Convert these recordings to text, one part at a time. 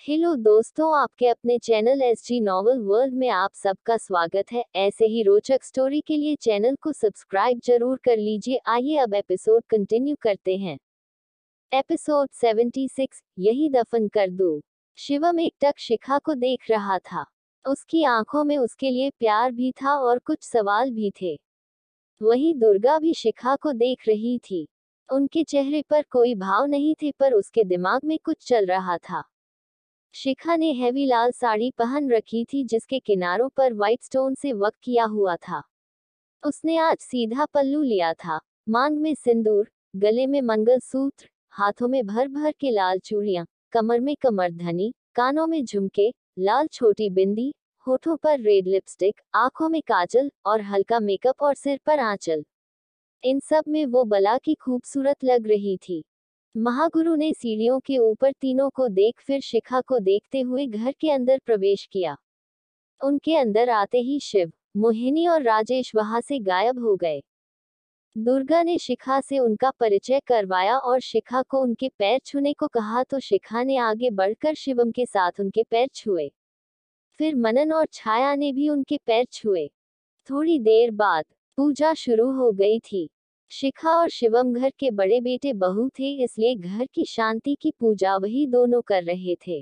Hello दोस्तों, आपके अपने चैनल एसजी नॉवल वर्ल्ड में आप सबका स्वागत है। ऐसे ही रोचक स्टोरी के लिए चैनल को सब्सक्राइब जरूर कर लीजिए। आइए अब एपिसोड कंटिन्यू करते हैं। एपिसोड 76, यही दफन कर दो। शिवम एकटक शिखा को देख रहा था। उसकी आंखों में उसके लिए प्यार भी था और कुछ सवाल भी थे। वहीं दुर्गा भी शिखा को देख रही थी। उनके चेहरे पर कोई भाव नहीं थे, पर उसके दिमाग में कुछ चल रहा था। शिखा ने हैवी लाल साड़ी पहन रखी थी जिसके किनारों पर व्हाइट स्टोन से वर्क किया हुआ था। उसने आज सीधा पल्लू लिया था। मांग में सिंदूर, गले में मंगलसूत्र, हाथों में भर भर के लाल चूड़ियां, कमर में कमरधनी, कानों में झुमके, लाल छोटी बिंदी, होठों पर रेड लिपस्टिक, आंखों में काजल और हल्का मेकअप और सिर पर आंचल। इन सब में वो बला की खूबसूरत लग रही थी। महागुरु ने सीढ़ियों के ऊपर तीनों को देख फिर शिखा को देखते हुए घर के अंदर प्रवेश किया। उनके अंदर आते ही शिव, मोहिनी और राजेश वहां से गायब हो गए। दुर्गा ने शिखा से उनका परिचय करवाया और शिखा को उनके पैर छूने को कहा तो शिखा ने आगे बढ़कर शिवम के साथ उनके पैर छुए। फिर मनन और छाया ने भी उनके पैर छुए। थोड़ी देर बाद पूजा शुरू हो गई थी। शिखा और शिवम घर के बड़े बेटे बहू थे, इसलिए घर की शांति की पूजा वही दोनों कर रहे थे।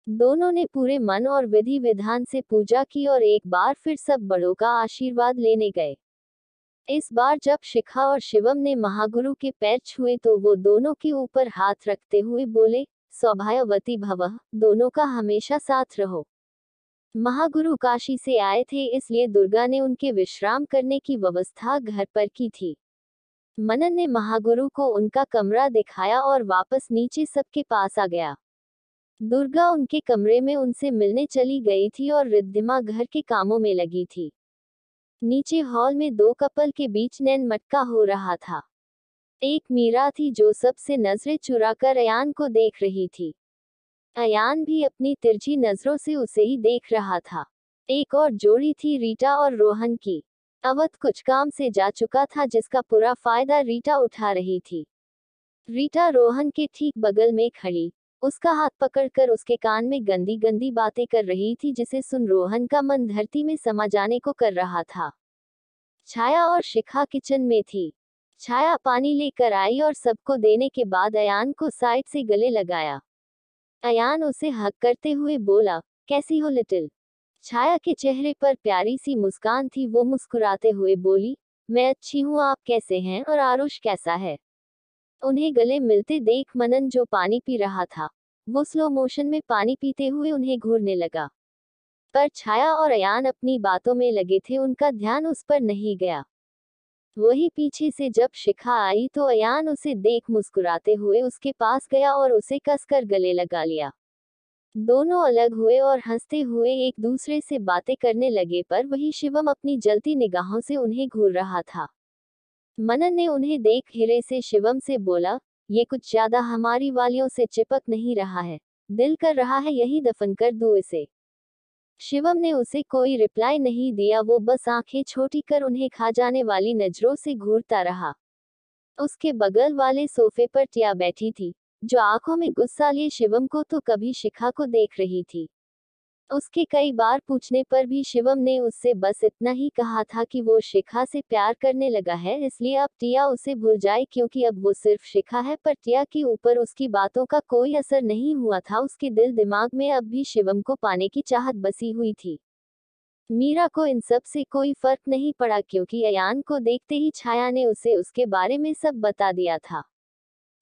दोनों ने पूरे मन और विधि विधान से पूजा की और एक बार फिर सब बड़ों का आशीर्वाद लेने गए। इस बार जब शिखा और शिवम ने महागुरु के पैर छुए तो वो दोनों के ऊपर हाथ रखते हुए बोले, सौभाग्यवती भवः, दोनों का हमेशा साथ रहो। महागुरु काशी से आए थे, इसलिए दुर्गा ने उनके विश्राम करने की व्यवस्था घर पर की थी। मनन ने महागुरु को उनका कमरा दिखाया और वापस नीचे सबके पास आ गया। दुर्गा उनके कमरे में उनसे मिलने चली गई थी और रिद्धिमा घर के कामों में लगी थी। नीचे हॉल में दो कपल के बीच नैन मटका हो रहा था। एक मीरा थी जो सबसे नजरें चुराकर अयान को देख रही थी। अयान भी अपनी तिरछी नजरों से उसे ही देख रहा था। एक और जोड़ी थी रीटा और रोहन की। अवध कुछ काम से जा चुका था जिसका पूरा फायदा रीटा उठा रही थी। रीटा रोहन के ठीक बगल में खड़ी, उसका हाथ पकड़कर उसके कान में गंदी गंदी बातें कर रही थी जिसे सुन रोहन का मन धरती में समा जाने को कर रहा था। छाया और शिखा किचन में थी। छाया पानी लेकर आई और सबको देने के बाद अयान को साइड से गले लगाया। अयान उसे हक करते हुए बोला, कैसी हो लिटिल। छाया के चेहरे पर प्यारी सी मुस्कान थी। वो मुस्कुराते हुए बोली, मैं अच्छी हूँ, आप कैसे हैं और आरुष कैसा है। उन्हें गले मिलते देख मनन जो पानी पी रहा था, वो स्लो मोशन में पानी पीते हुए उन्हें घूरने लगा। पर छाया और अयान अपनी बातों में लगे थे, उनका ध्यान उस पर नहीं गया। वही पीछे से जब शिखा आई तो अयान उसे देख मुस्कुराते हुए उसके पास गया और उसे कसकर गले लगा लिया। दोनों अलग हुए और हंसते हुए एक दूसरे से बातें करने लगे, पर वही शिवम अपनी जलती निगाहों से उन्हें घूर रहा था। मनन ने उन्हें देख हिरे से शिवम से बोला, ये कुछ ज्यादा हमारी वालियों से चिपक नहीं रहा है, दिल कर रहा है यही दफन कर दूं इसे। शिवम ने उसे कोई रिप्लाई नहीं दिया, वो बस आंखें छोटी कर उन्हें खा जाने वाली नजरों से घूरता रहा। उसके बगल वाले सोफे पर टिया बैठी थी, जो आंखों में गुस्सा लिए शिवम को तो कभी शिखा को देख रही थी। उसके कई बार पूछने पर भी शिवम ने उससे बस इतना ही कहा था कि वो शिखा से प्यार करने लगा है, इसलिए अब टिया उसे भूल जाए, क्योंकि अब वो सिर्फ शिखा है। पर टिया के ऊपर उसकी बातों का कोई असर नहीं हुआ था। उसके दिल दिमाग में अब भी शिवम को पाने की चाहत बसी हुई थी। मीरा को इन सब से कोई फर्क नहीं पड़ा, क्योंकि अयान को देखते ही छाया ने उसे उसके बारे में सब बता दिया था।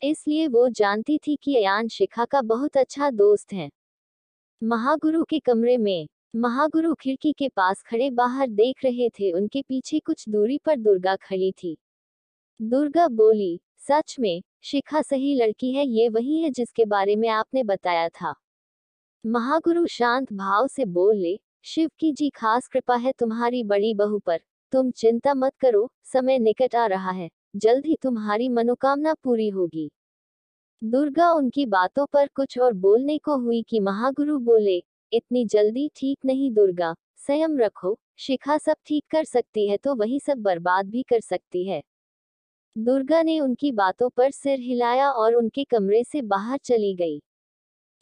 इसलिए वो जानती थी कि अयान शिखा का बहुत अच्छा दोस्त है। महागुरु के कमरे में महागुरु खिड़की के पास खड़े बाहर देख रहे थे। उनके पीछे कुछ दूरी पर दुर्गा खड़ी थी। दुर्गा बोली, सच में शिखा सही लड़की है, ये वही है जिसके बारे में आपने बताया था। महागुरु शांत भाव से बोले, शिव की जी खास कृपा है तुम्हारी बड़ी बहू पर। तुम चिंता मत करो, समय निकट आ रहा है, जल्द ही तुम्हारी मनोकामना पूरी होगी। दुर्गा उनकी बातों पर कुछ और बोलने को हुई कि महागुरु बोले, इतनी जल्दी ठीक नहीं दुर्गा, संयम रखो। शिखा सब ठीक कर सकती है तो वही सब बर्बाद भी कर सकती है। दुर्गा ने उनकी बातों पर सिर हिलाया और उनके कमरे से बाहर चली गई।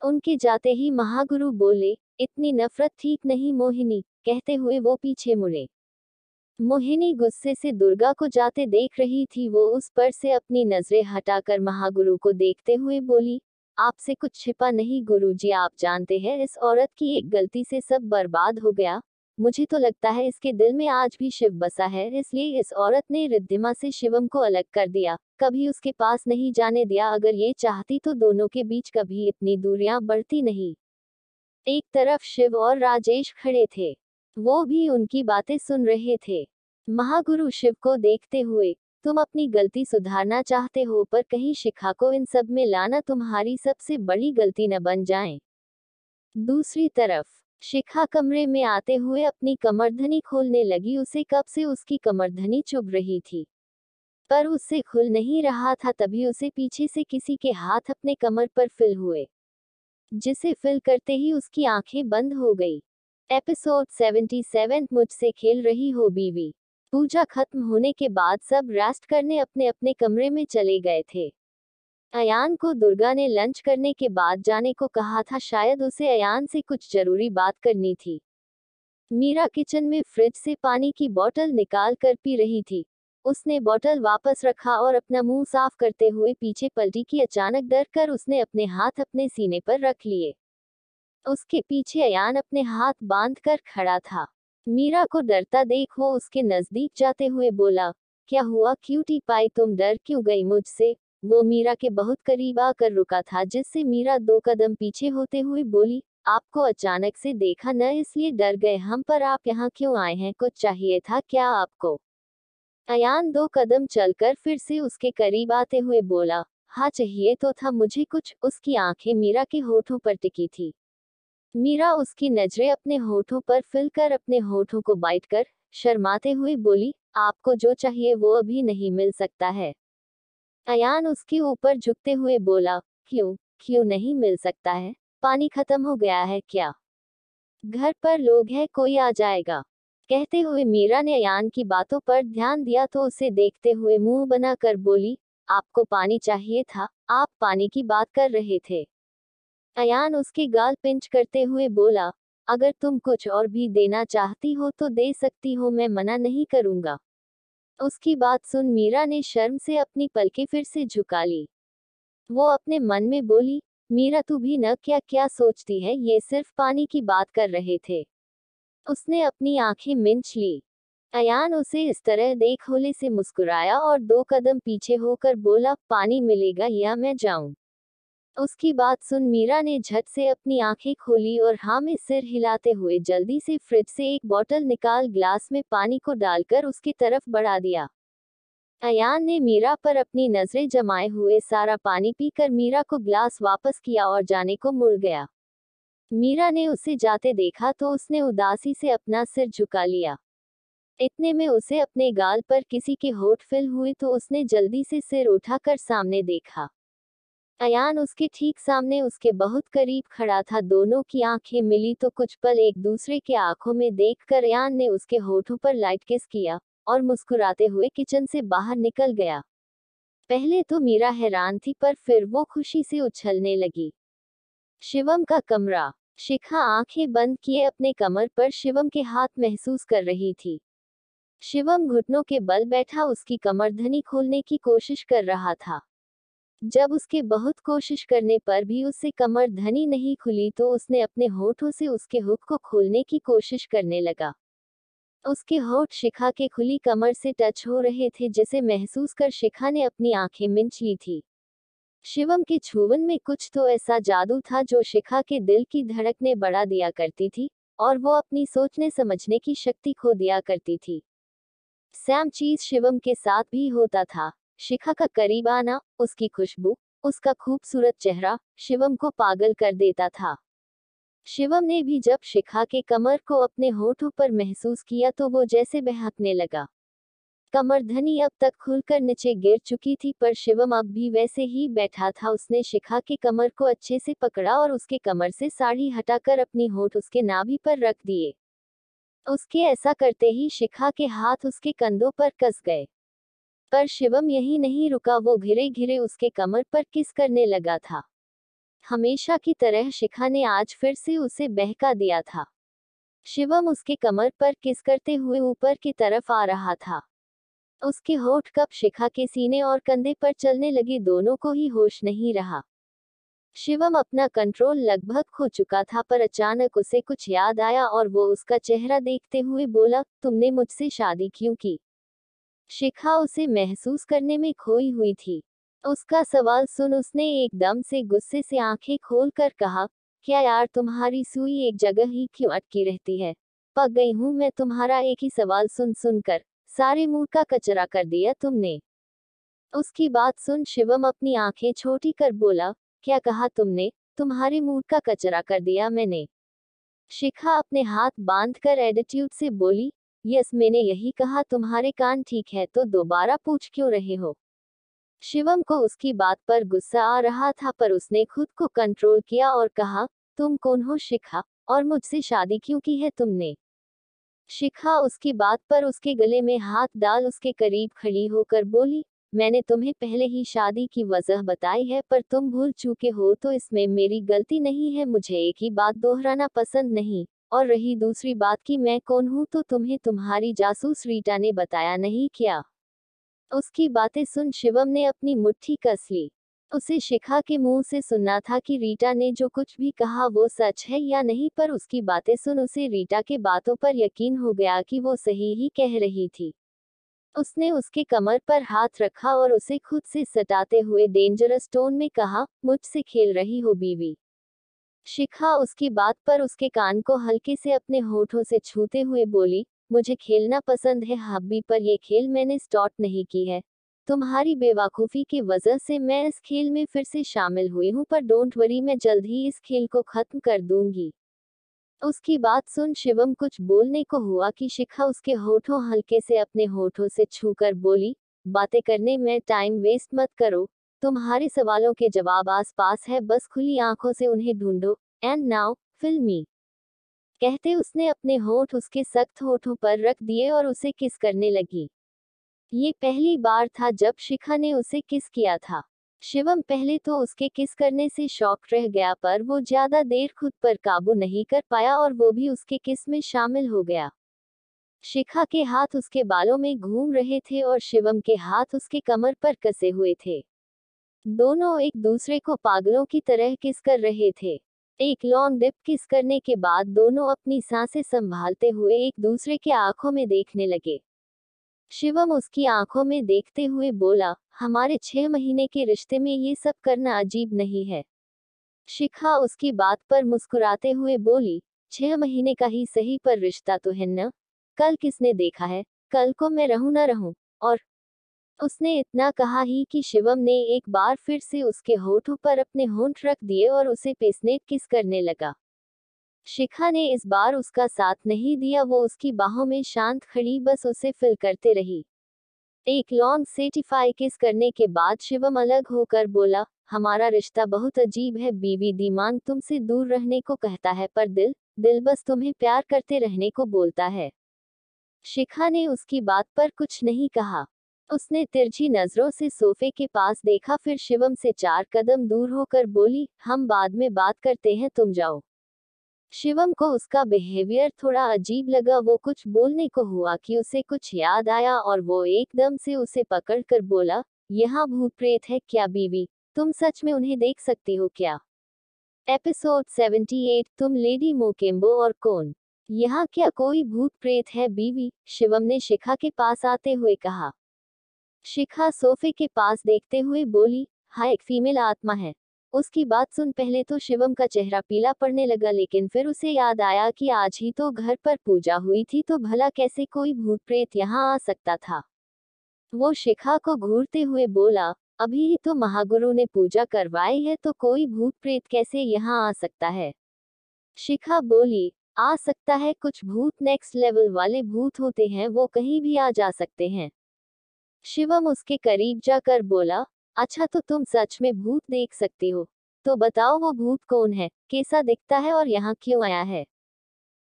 उनके जाते ही महागुरु बोले, इतनी नफरत ठीक नहीं मोहिनी, कहते हुए वो पीछे मुड़े। मोहिनी गुस्से से दुर्गा को जाते देख रही थी। वो उस पर से अपनी नजरें हटाकर महागुरु को देखते हुए बोली, आपसे कुछ छिपा नहीं गुरुजी, आप जानते हैं इस औरत की एक गलती से सब बर्बाद हो गया। मुझे तो लगता है इसके दिल में आज भी शिव बसा है, इसलिए इस औरत ने रिद्धिमा से शिवम को अलग कर दिया, कभी उसके पास नहीं जाने दिया। अगर ये चाहती तो दोनों के बीच कभी इतनी दूरियां बढ़ती नहीं। एक तरफ शिव और राजेश खड़े थे, वो भी उनकी बातें सुन रहे थे। महागुरु शिव को देखते हुए, तुम अपनी गलती सुधारना चाहते हो, पर कहीं शिखा को इन सब में लाना तुम्हारी सबसे बड़ी गलती न बन जाए। दूसरी तरफ शिखा कमरे में आते हुए अपनी कमरधनी खोलने लगी। उसे कब से उसकी कमरधनी चुभ रही थी, पर उससे खुल नहीं रहा था। तभी उसे पीछे से किसी के हाथ अपने कमर पर फिल हुए, जिसे फिल करते ही उसकी आंखें बंद हो गई। एपिसोड 77 मुझसे खेल रही हो बीवी। पूजा खत्म होने के बाद सब रेस्ट करने अपने अपने कमरे में चले गए थे। अयान को दुर्गा ने लंच करने के बाद जाने को कहा था, शायद उसे अयान से कुछ जरूरी बात करनी थी। मीरा किचन में फ्रिज से पानी की बोतल निकाल कर पी रही थी। उसने बोतल वापस रखा और अपना मुंह साफ करते हुए पीछे पलटी कि अचानक डर कर उसने अपने हाथ अपने सीने पर रख लिए। उसके पीछे अयान अपने हाथ बांध कर खड़ा था। मीरा को डरता देख वो उसके नजदीक जाते हुए बोला, क्या हुआ क्यूटी पाई, तुम डर क्यों गई मुझसे? वो मीरा के बहुत करीब आकर रुका था, जिससे मीरा 2 कदम पीछे होते हुए बोली, आपको अचानक से देखा न इसलिए डर गए हम, पर आप यहाँ क्यों आए हैं, कुछ चाहिए था क्या आपको? अयान 2 कदम चलकर फिर से उसके करीब आते हुए बोला, हाँ चाहिए तो था मुझे कुछ। उसकी आंखें मीरा के होठों पर टिकी थी। मीरा उसकी नजरें अपने होठों पर फिल कर अपने होठों को बाइट कर शर्माते हुए बोली, आपको जो चाहिए वो अभी नहीं मिल सकता है। अयान उसके ऊपर झुकते हुए बोला, क्यों क्यों नहीं मिल सकता है? पानी खत्म हो गया है क्या? घर पर लोग हैं, कोई आ जाएगा। कहते हुए मीरा ने अयान की बातों पर ध्यान दिया तो उसे देखते हुए मुंह बनाकर बोली, आपको पानी चाहिए था, आप पानी की बात कर रहे थे। अयान उसके गाल पिंच करते हुए बोला, अगर तुम कुछ और भी देना चाहती हो तो दे सकती हो, मैं मना नहीं करूंगा। उसकी बात सुन मीरा ने शर्म से अपनी पलकें फिर से झुका ली। वो अपने मन में बोली, मीरा तू भी न क्या क्या सोचती है, ये सिर्फ पानी की बात कर रहे थे। उसने अपनी आंखें मिंच ली। अयान उसे इस तरह देख होले से मुस्कुराया और 2 कदम पीछे होकर बोला, पानी मिलेगा या मैं जाऊं? उसकी बात सुन मीरा ने झट से अपनी आंखें खोली और हाँ में सिर हिलाते हुए जल्दी से फ्रिज से एक बोतल निकाल ग्लास में पानी को डालकर उसकी तरफ बढ़ा दिया। अयान ने मीरा पर अपनी नजरें जमाए हुए सारा पानी पीकर मीरा को ग्लास वापस किया और जाने को मुड़ गया। मीरा ने उसे जाते देखा तो उसने उदासी से अपना सिर झुका लिया। इतने में उसे अपने गाल पर किसी के होठ फिल हुए तो उसने जल्दी से सिर उठाकर सामने देखा। अयान उसके ठीक सामने उसके बहुत करीब खड़ा था। दोनों की आंखें मिली तो कुछ पल एक दूसरे के आंखों में देखकर अयान ने उसके होठों पर लाइट किस किया और मुस्कुराते हुए किचन से बाहर निकल गया। पहले तो मीरा हैरान थी, पर फिर वो खुशी से उछलने लगी। शिवम का कमरा। शिखा आंखें बंद किए अपने कमर पर शिवम के हाथ महसूस कर रही थी। शिवम घुटनों के बल बैठा उसकी कमरधनी खोलने की कोशिश कर रहा था। जब उसके बहुत कोशिश करने पर भी उससे कमर धनी नहीं खुली तो उसने अपने होठों से उसके हुक को खोलने की कोशिश करने लगा। उसके होठ शिखा के खुली कमर से टच हो रहे थे, जिसे महसूस कर शिखा ने अपनी आंखें मिंच ली थी। शिवम के छुवन में कुछ तो ऐसा जादू था जो शिखा के दिल की धड़कनें बढ़ा दिया करती थी और वो अपनी सोचने समझने की शक्ति खो दिया करती थी। सेम चीज शिवम के साथ भी होता था। शिखा का करीब आना, उसकी खुशबू, उसका खूबसूरत चेहरा शिवम को पागल कर देता था। शिवम ने भी जब शिखा के कमर को अपने होठों पर महसूस किया तो वो जैसे बहकने लगा। कमरधनी अब तक खुलकर नीचे गिर चुकी थी, पर शिवम अब भी वैसे ही बैठा था। उसने शिखा के कमर को अच्छे से पकड़ा और उसके कमर से साड़ी हटाकर अपनी होठ उसके नाभि पर रख दिए। उसके ऐसा करते ही शिखा के हाथ उसके कंधों पर कस गए। पर शिवम यही नहीं रुका, वो घिरे घिरे उसके कमर पर किस करने लगा था। हमेशा की तरह शिखा ने आज फिर से उसे बहका दिया था। शिवम उसके कमर पर किस करते हुए ऊपर की तरफ आ रहा था। उसके होठ कब शिखा के सीने और कंधे पर चलने लगे, दोनों को ही होश नहीं रहा। शिवम अपना कंट्रोल लगभग खो चुका था, पर अचानक उसे कुछ याद आया और वो उसका चेहरा देखते हुए बोला, तुमने मुझसे शादी क्यों की? शिखा उसे महसूस करने में खोई हुई थी। उसका सवाल सुन उसने एकदम से गुस्से से आंखें खोलकर कहा, क्या यार तुम्हारी सुई एक जगह ही क्यों अटकी रहती है? पक गई हूं मैं तुम्हारा एक ही सवाल सुन सुनकर, सारे मूड का कचरा कर दिया तुमने। उसकी बात सुन शिवम अपनी आंखें छोटी कर बोला, क्या कहा तुमने? तुम्हारे मूड का कचरा कर दिया मैंने? शिखा अपने हाथ बांधकर एटीट्यूड से बोली, यस मैंने यही कहा, तुम्हारे कान ठीक है तो दोबारा पूछ क्यों रहे हो? शिवम को उसकी बात पर गुस्सा आ रहा था, पर उसने खुद को कंट्रोल किया और कहा, तुम कौन हो शिखा, और मुझसे शादी क्यों की है तुमने? शिखा उसकी बात पर उसके गले में हाथ डाल उसके करीब खड़ी होकर बोली, मैंने तुम्हें पहले ही शादी की वजह बताई है, पर तुम भूल चुके हो तो इसमें मेरी गलती नहीं है, मुझे एक ही बात दोहराना पसंद नहीं। और रही दूसरी बात कि मैं कौन हूँ, तो तुम्हें तुम्हारी जासूस रीटा ने बताया नहीं क्या? उसकी बातें सुन शिवम ने अपनी मुट्ठी कस ली। उसे शिखा के मुंह से सुनना था कि रीटा ने जो कुछ भी कहा वो सच है या नहीं, पर उसकी बातें सुन उसे रीटा के बातों पर यकीन हो गया कि वो सही ही कह रही थी। उसने उसके कमर पर हाथ रखा और उसे खुद से सटाते हुए डेंजरस टोन में कहा, मुझसे खेल रही हो बीवी? शिखा उसकी बात पर उसके कान को हल्के से अपने होठों से छूते हुए बोली, मुझे खेलना पसंद है हब्बी, पर ये खेल मैंने स्टार्ट नहीं की है। तुम्हारी बेवकूफ़ी की वजह से मैं इस खेल में फिर से शामिल हुई हूँ, पर डोंट वरी मैं जल्द ही इस खेल को खत्म कर दूंगी। उसकी बात सुन शिवम कुछ बोलने को हुआ कि शिखा उसके होठों हल्के से अपने होठों से छूकर बोली, बातें करने में टाइम वेस्ट मत करो, तुम्हारे सवालों के जवाब आस पास है, बस खुली आंखों से उन्हें ढूंढो। एंड नाउ फिल्मी कहते उसने अपने होठ उसके सख्त होठों पर रख दिए और उसे किस करने लगी। ये पहली बार था जब शिखा ने उसे किस किया था। शिवम पहले तो उसके किस करने से शॉक रह गया, पर वो ज्यादा देर खुद पर काबू नहीं कर पाया और वो भी उसके किस में शामिल हो गया। शिखा के हाथ उसके बालों में घूम रहे थे और शिवम के हाथ उसके कमर पर कसे हुए थे। दोनों एक दूसरे को पागलों की तरह किस कर रहे थे। एक लॉन्ग डिप किस करने के बाद दोनों अपनी सांसें संभालते हुए एक दूसरे के आंखों में देखने लगे। शिवम उसकी आंखों में देखते हुए बोला, हमारे 6 महीने के रिश्ते में ये सब करना अजीब नहीं है? शिखा उसकी बात पर मुस्कुराते हुए बोली, 6 महीने का ही सही, पर रिश्ता तो है न? कल किसने देखा है, कल को मैं रहूं न रहूं? और उसने इतना कहा ही कि शिवम ने एक बार फिर से उसके होठों पर अपने होंठ रख दिए और उसे पेस्नेट किस करने लगा। शिखा ने इस बार उसका साथ नहीं दिया, वो उसकी बाहों में शांत खड़ी बस उसे फिल करते रही। एक लॉन्ग सेटिफाई किस करने के बाद शिवम अलग होकर बोला, हमारा रिश्ता बहुत अजीब है बीवी, दिमाग तुमसे दूर रहने को कहता है, पर दिल दिल बस तुम्हें प्यार करते रहने को बोलता है। शिखा ने उसकी बात पर कुछ नहीं कहा। उसने तिरछी नजरों से सोफे के पास देखा, फिर शिवम से 4 कदम दूर होकर बोली, हम बाद में बात करते हैं, तुम जाओ। शिवम को उसका बिहेवियर थोड़ा अजीब लगा, वो कुछ बोलने को हुआ कि उसे कुछ याद आया और वो एकदम से उसे पकड़कर बोला, यहाँ भूत प्रेत है क्या बीवी? तुम सच में उन्हें देख सकती हो क्या? एपिसोड 78, तुम लेडी मोकेम्बो और कौन? यहाँ क्या कोई भूत प्रेत है बीवी? शिवम ने शिखा के पास आते हुए कहा। शिखा सोफे के पास देखते हुए बोली, हाँ एक फीमेल आत्मा है। उसकी बात सुन पहले तो शिवम का चेहरा पीला पड़ने लगा, लेकिन फिर उसे याद आया कि आज ही तो घर पर पूजा हुई थी, तो भला कैसे कोई भूत प्रेत यहाँ आ सकता था। वो शिखा को घूरते हुए बोला, अभी ही तो महागुरु ने पूजा करवाई है, तो कोई भूत प्रेत कैसे यहाँ आ सकता है? शिखा बोली, आ सकता है, कुछ भूत नेक्स्ट लेवल वाले भूत होते हैं, वो कहीं भी आ जा सकते हैं। शिवम उसके करीब जाकर बोला, अच्छा तो तुम सच में भूत देख सकते हो? तो बताओ वो भूत कौन है, कैसा दिखता है और यहाँ क्यों आया है?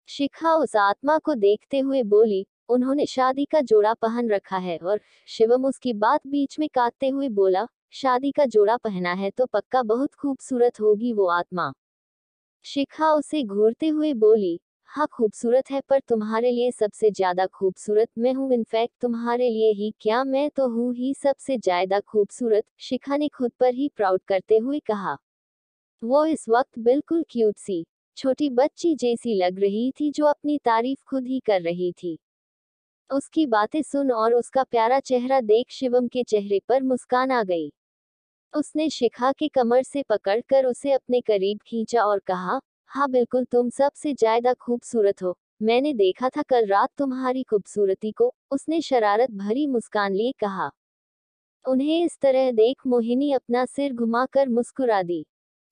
शिखा उस आत्मा को देखते हुए बोली, उन्होंने शादी का जोड़ा पहन रखा है। और शिवम उसकी बात बीच में काटते हुए बोला, शादी का जोड़ा पहना है तो पक्का बहुत खूबसूरत होगी वो आत्मा। शिखा उसे घूरते हुए बोली, हाँ खूबसूरत है, पर तुम्हारे लिए सबसे ज्यादा खूबसूरत मैं हूँ। इनफैक्ट तुम्हारे लिए ही क्या, मैं तो हूँ ही सबसे ज्यादा खूबसूरत। शिखा ने खुद पर ही प्राउड करते हुए कहा। वो इस वक्त बिल्कुल क्यूट सी छोटी बच्ची जैसी लग रही थी, जो अपनी तारीफ खुद ही कर रही थी। उसकी बातें सुन और उसका प्यारा चेहरा देख शिवम के चेहरे पर मुस्कान आ गई। उसने शिखा की कमर से पकड़कर उसे अपने करीब खींचा और कहा, हाँ बिल्कुल, तुम सबसे ज्यादा खूबसूरत हो। मैंने देखा था कल रात तुम्हारी खूबसूरती को, उसने शरारत भरी मुस्कान लिए कहा। उन्हें इस तरह देख मोहिनी अपना सिर घुमाकर मुस्कुरा दी।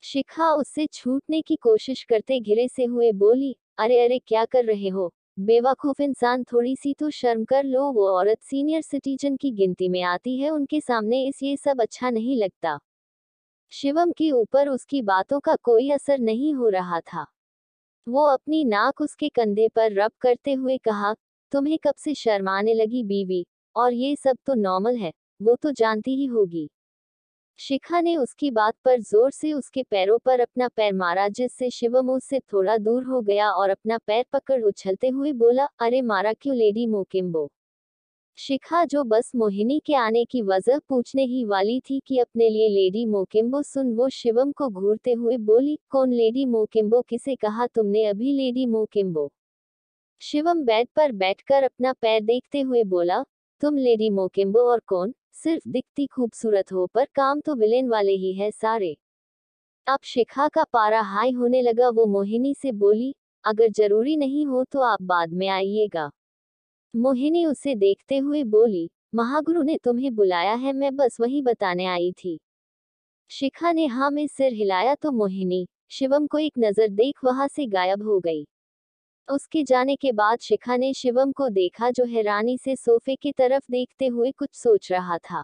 शिखा उससे छूटने की कोशिश करते घिरे से हुए बोली, अरे अरे क्या कर रहे हो, बेवकूफ इंसान, थोड़ी सी तो शर्म कर लो। वो औरत सीनियर सिटीजन की गिनती में आती है, उनके सामने इस ये सब अच्छा नहीं लगता। शिवम के ऊपर उसकी बातों का कोई असर नहीं हो रहा था। वो अपनी नाक उसके कंधे पर रब करते हुए कहा, तुम्हें कब से शर्म आने लगी बीवी, और ये सब तो नॉर्मल है, वो तो जानती ही होगी। शिखा ने उसकी बात पर जोर से उसके पैरों पर अपना पैर मारा, जिससे शिवम उससे थोड़ा दूर हो गया और अपना पैर पकड़ उछलते हुए बोला, अरे मारा क्यों लेडी मोकिम्बो। शिखा, जो बस मोहिनी के आने की वजह पूछने ही वाली थी कि अपने लिए लेडी मोकिम्बो, सुन वो शिवम को घूरते हुए बोली, कौन लेडी मोकिम्बो, किसे कहा तुमने अभी लेडी मोकिम्बो। शिवम बेड पर बैठकर अपना पैर देखते हुए बोला, तुम लेडी मोकिम्बो और कौन, सिर्फ दिखती खूबसूरत हो, पर काम तो विलेन वाले ही है सारे। अब शिखा का पारा हाई होने लगा। वो मोहिनी से बोली, अगर जरूरी नहीं हो तो आप बाद में आइएगा। मोहिनी उसे देखते हुए बोली, महागुरु ने तुम्हें बुलाया है, मैं बस वही बताने आई थी। शिखा ने हाँ में सिर हिलाया तो मोहिनी शिवम को एक नजर देख वहां से गायब हो गई। उसके जाने के बाद शिखा ने शिवम को देखा, जो हैरानी से सोफे की तरफ देखते हुए कुछ सोच रहा था।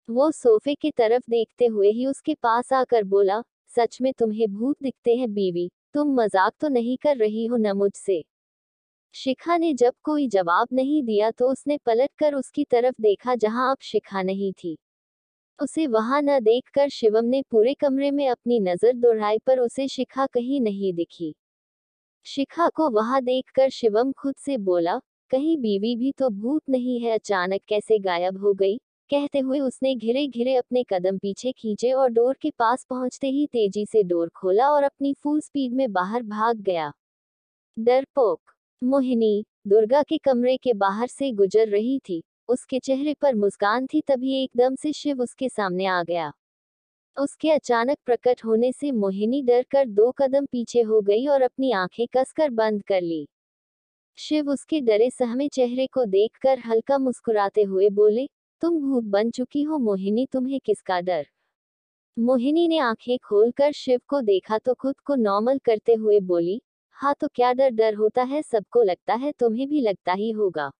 वो सोफे की तरफ देखते हुए ही उसके पास आकर बोला, सच में तुम्हें भूत दिखते हैं बीवी, तुम मजाक तो नहीं कर रही हो न मुझसे। शिखा ने जब कोई जवाब नहीं दिया तो उसने पलटकर उसकी तरफ देखा, जहां अब शिखा नहीं थी। उसे वहां न देखकर शिवम ने पूरे कमरे में अपनी नजर दौड़ाई, पर उसे शिखा कहीं नहीं दिखी। शिखा को वहां देखकर शिवम खुद से बोला, कहीं बीवी भी तो भूत नहीं है, अचानक कैसे गायब हो गई। कहते हुए उसने घिरे घिरे अपने कदम पीछे खींचे और डोर के पास पहुंचते ही तेजी से डोर खोला और अपनी फुल स्पीड में बाहर भाग गया। डरपोक। मोहिनी दुर्गा के कमरे के बाहर से गुजर रही थी। उसके चेहरे पर मुस्कान थी, तभी एकदम से शिव उसके सामने आ गया। उसके अचानक प्रकट होने से मोहिनी डर कर 2 कदम पीछे हो गई और अपनी आंखें कसकर बंद कर ली। शिव उसके डरे सहमे चेहरे को देखकर हल्का मुस्कुराते हुए बोले, तुम भूत बन चुकी हो मोहिनी, तुम्हें किसका डर। मोहिनी ने आंखें खोलकर शिव को देखा तो खुद को नॉर्मल करते हुए बोली, हाँ तो क्या डर डर होता है, सबको लगता है, तुम्हें भी लगता ही होगा।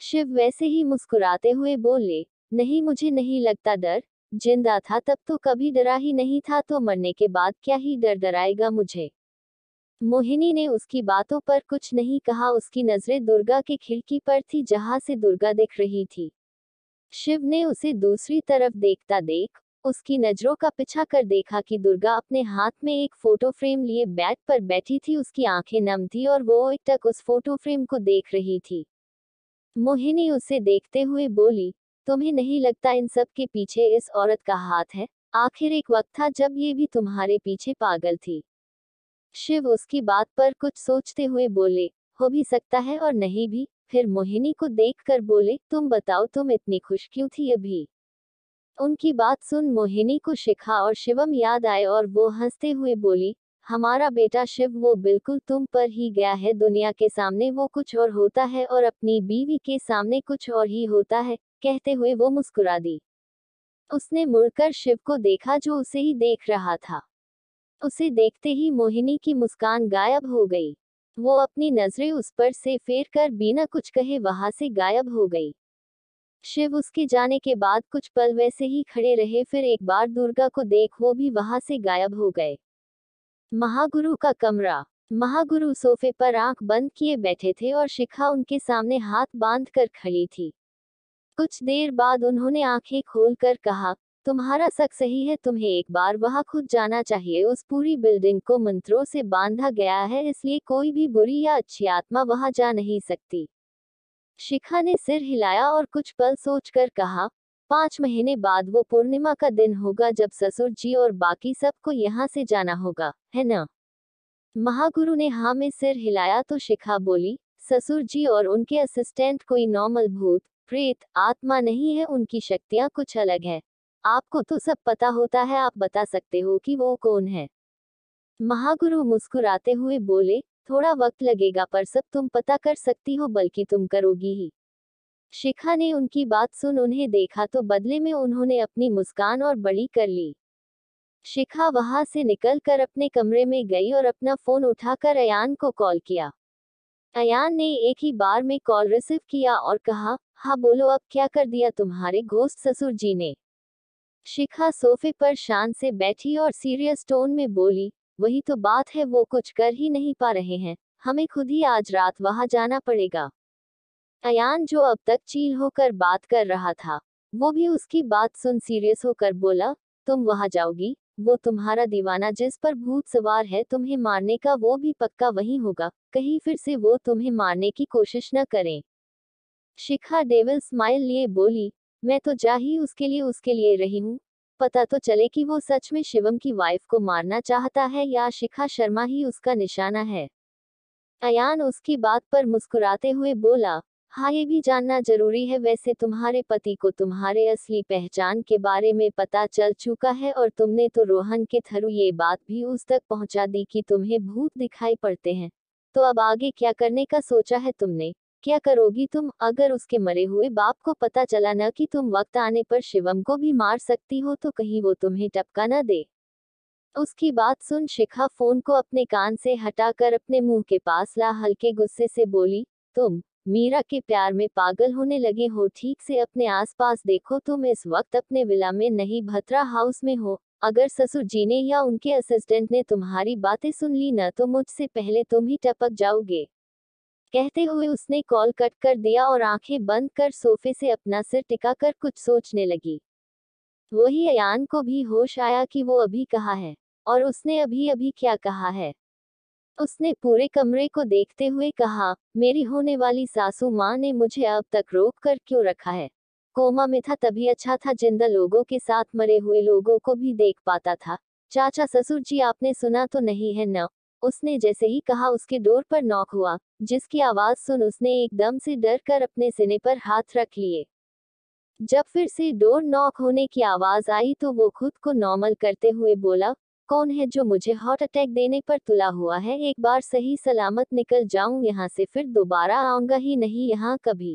शिव वैसे ही मुस्कुराते हुए बोले, नहीं मुझे नहीं लगता डर, जिंदा था तब तो कभी डरा ही नहीं था, तो मरने के बाद क्या ही डर डराएगा मुझे। मोहिनी ने उसकी बातों पर कुछ नहीं कहा। उसकी नजरें दुर्गा की खिड़की पर थी, जहां से दुर्गा दिख रही थी। शिव ने उसे दूसरी तरफ देखता देख उसकी नजरों का पीछा कर देखा कि दुर्गा अपने हाथ में एक फोटो फ्रेम लिए बेड पर बैठी थी। उसकी आंखें नम थी और वो एकटक उस फोटो फ्रेम को देख रही थी। मोहिनी उसे देखते हुए बोली, तुम्हें नहीं लगता इन सब के पीछे इस औरत का हाथ है। आखिर एक वक्त था जब ये भी तुम्हारे पीछे पागल थी। शिव उसकी बात पर कुछ सोचते हुए बोले, हो भी सकता है और नहीं भी। फिर मोहिनी को देखकर बोले, तुम बताओ तुम इतनी खुश क्यों थी अभी। उनकी बात सुन मोहिनी को शिखा और शिवम याद आए और वो हंसते हुए बोली, हमारा बेटा शिव वो बिल्कुल तुम पर ही गया है। दुनिया के सामने वो कुछ और होता है और अपनी बीवी के सामने कुछ और ही होता है। कहते हुए वो मुस्कुरा दी। उसने मुड़कर शिव को देखा, जो उसे ही देख रहा था। उसे देखते ही मोहिनी की मुस्कान गायब हो गई। वो अपनी नजरें उस पर से फेर कर बिना कुछ कहे वहां से गायब हो गई। शिव उसके जाने के बाद कुछ पल वैसे ही खड़े रहे, फिर एक बार दुर्गा को देख वो भी वहां से गायब हो गए। महागुरु का कमरा। महागुरु सोफे पर आंख बंद किए बैठे थे और शिखा उनके सामने हाथ बांध कर खड़ी थी। कुछ देर बाद उन्होंने आंखें खोलकर कहा, तुम्हारा शक सही है, तुम्हें एक बार वहां खुद जाना चाहिए। उस पूरी बिल्डिंग को मंत्रों से बांधा गया है, इसलिए कोई भी बुरी या अच्छी आत्मा वहां जा नहीं सकती। शिखा ने सिर हिलाया और कुछ पल सोचकर कहा, 5 महीने बाद वो पूर्णिमा का दिन होगा जब ससुर जी और बाकी सबको यहाँ से जाना होगा, है ना? महागुरु ने हाँ में सिर हिलाया तो शिखा बोली, ससुर जी और उनके असिस्टेंट कोई नॉर्मल भूत प्रेत आत्मा नहीं है, उनकी शक्तियाँ कुछ अलग है। आपको तो सब पता होता है, आप बता सकते हो कि वो कौन है? महागुरु मुस्कुराते हुए बोले, थोड़ा वक्त लगेगा पर सब तुम पता कर सकती हो, बल्कि तुम करोगी ही। शिखा ने उनकी बात सुन उन्हें देखा तो बदले में उन्होंने अपनी मुस्कान और बड़ी कर ली। शिखा वहां से निकलकर अपने कमरे में गई और अपना फोन उठाकर अयान को कॉल किया। अयान ने एक ही बार में कॉल रिसीव किया और कहा, हाँ बोलो, अब क्या कर दिया तुम्हारे घोस्ट ससुर जी ने? शिखा सोफे पर शान से बैठी और सीरियस टोन में बोली, वही तो बात है, वो कुछ कर ही नहीं पा रहे हैं, हमें खुद ही आज रात वहां जाना पड़ेगा। अयान जो अब तक चील होकर बात कर रहा था, वो भी उसकी बात सुन सीरियस होकर बोला, तुम वहां जाओगी? वो तुम्हारा दीवाना जिस पर भूत सवार है तुम्हें मारने का, वो भी पक्का वही होगा, कहीं फिर से वो तुम्हें मारने की कोशिश न करें। शिखा डेविल स्माइल लिए बोली, मैं तो जा ही उसके लिए रही हूँ, पता तो चले कि वो सच में शिवम की वाइफ को मारना चाहता है या शिखा शर्मा ही उसका निशाना है। अयान उसकी बात पर मुस्कुराते हुए बोला, हाँ ये भी जानना जरूरी है, वैसे तुम्हारे पति को तुम्हारे असली पहचान के बारे में पता चल चुका है और तुमने तो रोहन के थ्रू ये बात भी उस तक पहुंचा दी कि तुम्हें भूत दिखाई पड़ते हैं। तो अब आगे क्या करने का सोचा है तुमने? क्या करोगी तुम अगर उसके मरे हुए बाप को पता चला न कि तुम वक्त आने पर शिवम को भी मार सकती हो, तो कहीं वो तुम्हें टपका न दे? उसकी बात सुन शिखा फोन को अपने कान से हटाकर अपने मुंह के पास ला हल्के गुस्से से बोली, तुम मीरा के प्यार में पागल होने लगे हो? ठीक से अपने आसपास देखो, तुम इस वक्त अपने विला में नहीं भद्रा हाउस में हो। अगर ससुर जी ने या उनके असिस्टेंट ने तुम्हारी बातें सुन ली न तो मुझसे पहले तुम ही टपक जाओगे। कहते हुए उसने कॉल कट कर दिया और आंखें बंद कर सोफे से अपना सिर टिकाकर कुछ सोचने लगी। वही अयान को भी होश आया कि वो अभी कहा है, और उसने अभी अभी क्या कहा है। उसने पूरे कमरे को देखते हुए कहा, मेरी होने वाली सासू माँ ने मुझे अब तक रोक कर क्यों रखा है? कोमा में था तभी अच्छा था, जिंदा लोगों के साथ मरे हुए लोगों को भी देख पाता था। चाचा ससुर जी, आपने सुना तो नहीं है न? उसने जैसे ही कहा उसके डोर पर नॉक हुआ, जिसकी आवाज सुन उसने एकदम से डर कर अपने सीने पर हाथ रख लिए। जब फिर से डोर नॉक होने की आवाज आई तो वो खुद को नॉर्मल करते हुए बोला, कौन है जो मुझे हार्ट अटैक देने पर तुला हुआ है? एक बार सही सलामत निकल जाऊं यहाँ से, फिर दोबारा आऊंगा ही नहीं यहाँ कभी।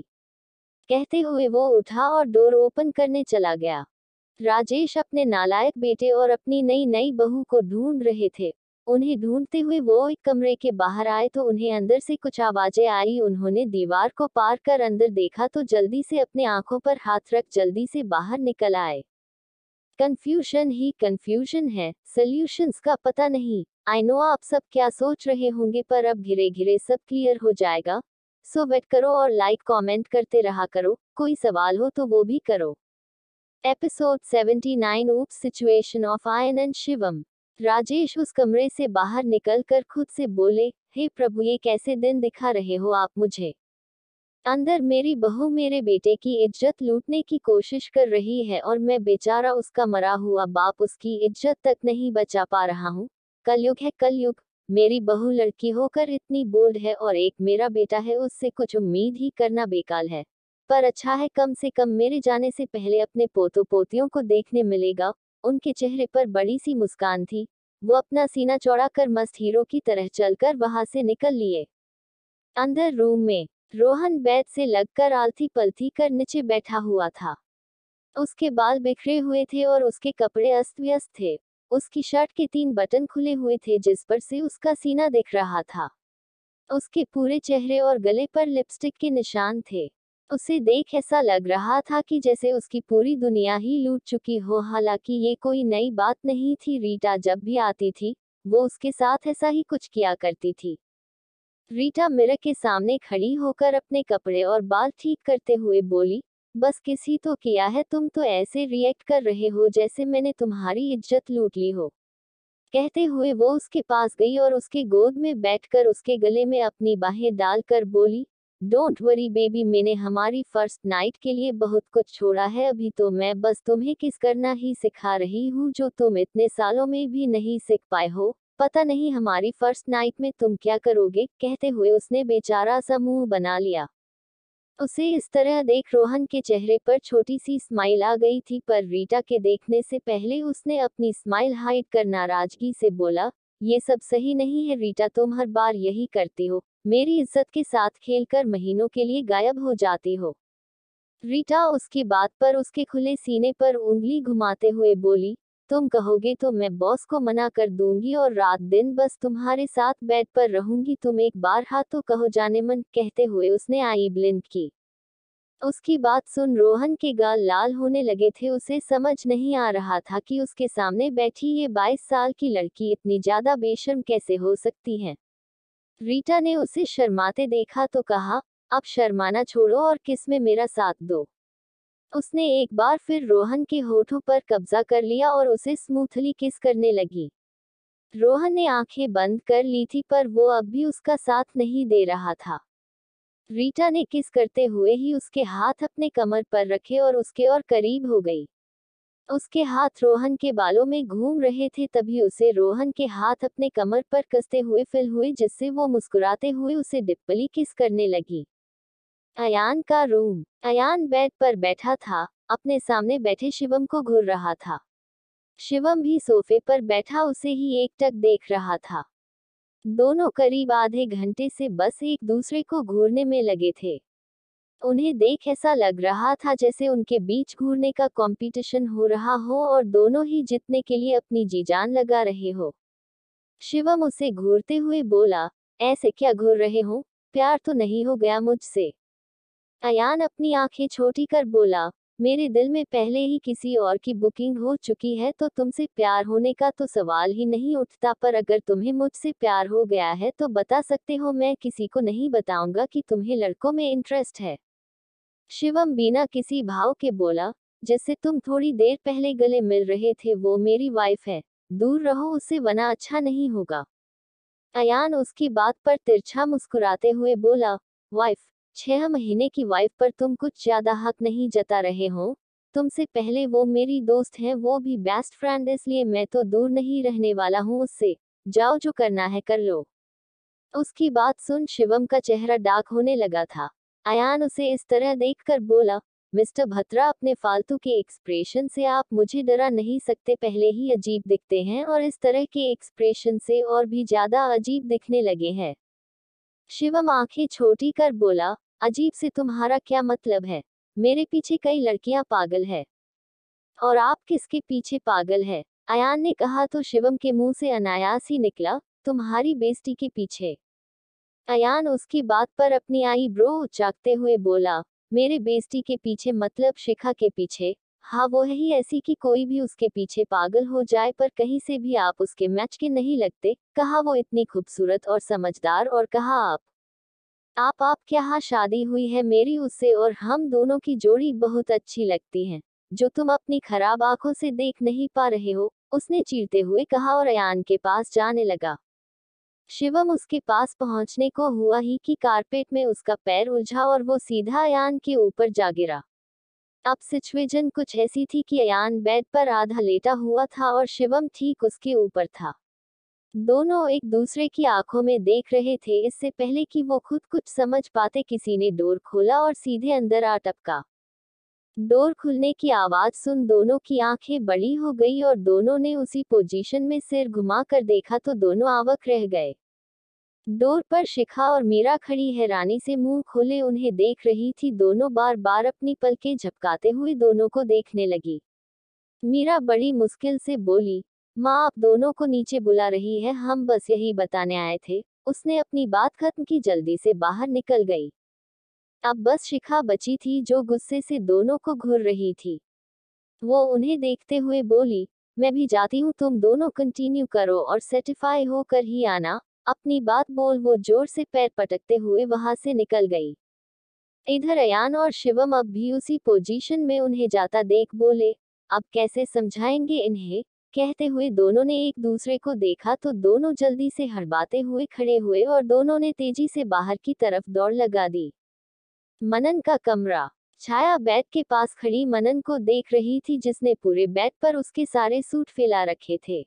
कहते हुए वो उठा और डोर ओपन करने चला गया। राजेश अपने नालायक बेटे और अपनी नई नई बहू को ढूंढ रहे थे। उन्हें ढूंढते हुए वो एक कमरे के बाहर आए तो उन्हें अंदर से कुछ आवाजें आई। उन्होंने दीवार को पार कर अंदर देखा तो जल्दी से अपने आंखों पर हाथ रख जल्दी से बाहर निकल आए। कंफ्यूजन ही कंफ्यूजन है, सॉल्यूशंस का पता नहीं। आई नो आप सब क्या सोच रहे होंगे, पर अब धीरे धीरे सब क्लियर हो जाएगा। सो वेट करो और लाइक कमेंट करते रहा करो, कोई सवाल हो तो वो भी करो। Episode 79 oops situation of ion and Shivam. Rajesh उस कमरे से बाहर निकलकर खुद से बोले, हे प्रभु, ये कैसे दिन दिखा रहे हो आप मुझे? अंदर मेरी बहू मेरे बेटे की इज्जत लूटने की कोशिश कर रही है और मैं बेचारा उसका मरा हुआ बाप उसकी इज्जत तक नहीं बचा पा रहा हूँ। कलयुग है कलयुग। मेरी बहू लड़की होकर इतनी बोल्ड है और एक मेरा बेटा है, उससे कुछ उम्मीद ही करना बेकार है। पर अच्छा है, कम से कम मेरे जाने से पहले अपने पोतों पोतियों को देखने मिलेगा। उनके चेहरे पर बड़ी सी मुस्कान थी। वो अपना सीना चौड़ा कर मस्त हीरो की तरह चलकर वहां से निकल लिए। अंदर रूम में रोहन बेड से लगकर आलती पलती कर नीचे बैठा हुआ था। उसके बाल बिखरे हुए थे और उसके कपड़े अस्त व्यस्त थे। उसकी शर्ट के 3 बटन खुले हुए थे जिस पर से उसका सीना दिख रहा था। उसके पूरे चेहरे और गले पर लिपस्टिक के निशान थे। उसे देख ऐसा लग रहा था कि जैसे उसकी पूरी दुनिया ही लूट चुकी हो। हालांकि ये कोई नई बात नहीं थी, रीटा जब भी आती थी वो उसके साथ ऐसा ही कुछ किया करती थी। रीटा मिरर के सामने खड़ी होकर अपने कपड़े और बाल ठीक करते हुए बोली, बस किस ही तो किया है, तुम तो ऐसे रिएक्ट कर रहे हो जैसे मैंने तुम्हारी इज्जत लूट ली हो। कहते हुए वो उसके पास गई और उसके गोद में बैठकर उसके गले में अपनी बाहें डालकर बोली, डोंट वरी बेबी, मैंने हमारी फर्स्ट नाइट के लिए बहुत कुछ छोड़ा है, अभी तो मैं बस तुम्हें किस करना ही सिखा रही हूँ जो तुम इतने सालों में भी नहीं सीख पाए हो। पता नहीं हमारी फर्स्ट नाइट में तुम क्या करोगे। कहते हुए उसने बेचारा सा मुंह बना लिया। उसे इस तरह देख रोहन के चेहरे पर छोटी सी स्माइल आ गई थी, पर रीटा के देखने से पहले उसने अपनी स्माइल हाइड कर नाराजगी से बोला, ये सब सही नहीं है रीटा, तुम हर बार यही करती हो, मेरी इज्जत के साथ खेलकर महीनों के लिए गायब हो जाती हो। रीटा उसकी बात पर उसके खुले सीने पर उंगली घुमाते हुए बोली, तुम कहोगे तो मैं बॉस को मना कर दूंगी और रात दिन बस तुम्हारे साथ बेड पर रहूंगी, तुम एक बार हाँ तो कहो जाने मन। कहते हुए उसने आई ब्लिंक की। उसकी बात सुन रोहन के गाल लाल होने लगे थे। उसे समझ नहीं आ रहा था कि उसके सामने बैठी ये 22 साल की लड़की इतनी ज्यादा बेशर्म कैसे हो सकती है। रीटा ने उसे शर्माते देखा तो कहा, अब शर्माना छोड़ो और किस में मेरा साथ दो। उसने एक बार फिर रोहन के होठों पर कब्जा कर लिया और उसे स्मूथली किस करने लगी। रोहन ने आंखें बंद कर ली थी, पर वो अब भी उसका साथ नहीं दे रहा था। रीटा ने किस करते हुए ही उसके हाथ अपने कमर पर रखे और उसके और करीब हो गई। उसके हाथ रोहन के बालों में घूम रहे थे, तभी उसे रोहन के हाथ अपने कमर पर कसते हुए फील हुए, जिससे वो मुस्कुराते हुए उसे डिप्पली किस करने लगी। अयान का रूम। अयान बेड पर बैठा था, अपने सामने बैठे शिवम को घूर रहा था। शिवम भी सोफे पर बैठा उसे ही एकटक देख रहा था। दोनों करीब आधे घंटे से बस एक दूसरे को घूरने में लगे थे। उन्हें देख ऐसा लग रहा था जैसे उनके बीच घूरने का कंपटीशन हो रहा हो और दोनों ही जीतने के लिए अपनी जी जान लगा रहे हो। शिवम उसे घूरते हुए बोला, ऐसे क्या घूर रहे हो, प्यार तो नहीं हो गया मुझसे। अयान अपनी आंखें छोटी कर बोला, मेरे दिल में पहले ही किसी और की बुकिंग हो चुकी है, तो तुमसे प्यार होने का तो सवाल ही नहीं उठता, पर अगर तुम्हें मुझसे प्यार हो गया है तो बता सकते हो, मैं किसी को नहीं बताऊंगा कि तुम्हें लड़कों में इंटरेस्ट है। शिवम बिना किसी भाव के बोला, जिससे तुम थोड़ी देर पहले गले मिल रहे थे वो मेरी वाइफ है, दूर रहो उससे, वरना अच्छा नहीं होगा। अयान उसकी बात पर तिरछा मुस्कुराते हुए बोला, वाइफ? 6 महीने की वाइफ पर तुम कुछ ज्यादा हक नहीं जता रहे हो। तुमसे पहले वो मेरी दोस्त है, वो भी बेस्ट फ्रेंड, इसलिए मैं तो दूर नहीं रहने वाला हूँ उससे। जाओ जो करना है कर लो। उसकी बात सुन शिवम का चेहरा डार्क होने लगा था। अयान उसे इस तरह देखकर बोला, मिस्टर भत्रा, अपने फालतू के एक्सप्रेशन से आप मुझे डरा नहीं सकते, पहले ही अजीब दिखते हैं और इस तरह के एक्सप्रेशन से और भी ज्यादा अजीब दिखने लगे हैं। शिवम आंखें छोटी कर बोला, अजीब से तुम्हारा क्या मतलब है? मेरे पीछे कई लड़कियां पागल है। और आप किसके पीछे पागल है? अयान ने कहा तो शिवम के मुंह से अनायास ही निकला, तुम्हारी बेइज्जती के पीछे। अयान उसकी बात पर अपनी आई ब्रो उचाकते हुए बोला, मेरे बेइज्जती के पीछे मतलब शिखा के पीछे? हाँ वो है ही ऐसी कि कोई भी उसके पीछे पागल हो जाए, पर कहीं से भी आप उसके मैच के नहीं लगते। कहा वो इतनी खूबसूरत और समझदार, और कहा आप क्या, हाँ शादी हुई है मेरी उससे और हम दोनों की जोड़ी बहुत अच्छी लगती है, जो तुम अपनी खराब आंखों से देख नहीं पा रहे हो। उसने चीरते हुए कहा और अयान के पास जाने लगा। शिवम उसके पास पहुंचने को हुआ ही कि कारपेट में उसका पैर उलझा और वो सीधा अयान के ऊपर जा गिरा। अब सिचुएशन कुछ ऐसी थी कि अयान बेड पर आधा लेटा हुआ था और शिवम ठीक उसके ऊपर था। दोनों एक दूसरे की आंखों में देख रहे थे। इससे पहले कि वो खुद कुछ समझ पाते, किसी ने डोर खोला और सीधे अंदर आ टपका। डोर खुलने की आवाज सुन दोनों की आंखें बड़ी हो गई और दोनों ने उसी पोजीशन में सिर घुमाकर देखा तो दोनों अवाक रह गए। डोर पर शिखा और मीरा खड़ी हैरानी से मुंह खोले उन्हें देख रही थी। दोनों बार बार अपनी पलकें झपकाते हुए दोनों को देखने लगी। मीरा बड़ी मुश्किल से बोली, माँ आप दोनों को नीचे बुला रही है, हम बस यही बताने आए थे। उसने अपनी बात खत्म की, जल्दी से बाहर निकल गई। अब बस शिखा बची थी जो गुस्से से दोनों को घूर रही थी। वो उन्हें देखते हुए बोली, मैं भी जाती हूँ, तुम दोनों कंटिन्यू करो और सर्टिफाई होकर ही आना। अपनी बात बोल वो जोर से पैर पटकते हुए वहां से निकल गई। इधर अयान और शिवम अब भी उसी पोजीशन में उन्हें जाता देख बोले, अब कैसे समझाएंगे इन्हें। कहते हुए दोनों ने एक दूसरे को देखा तो दोनों जल्दी से हड़बाते हुए खड़े हुए और दोनों ने तेजी से बाहर की तरफ दौड़ लगा दी। मनन का कमरा। छाया बेड के पास खड़ी मनन को देख रही थी जिसने पूरे बेड पर उसके सारे सूट फैला रखे थे।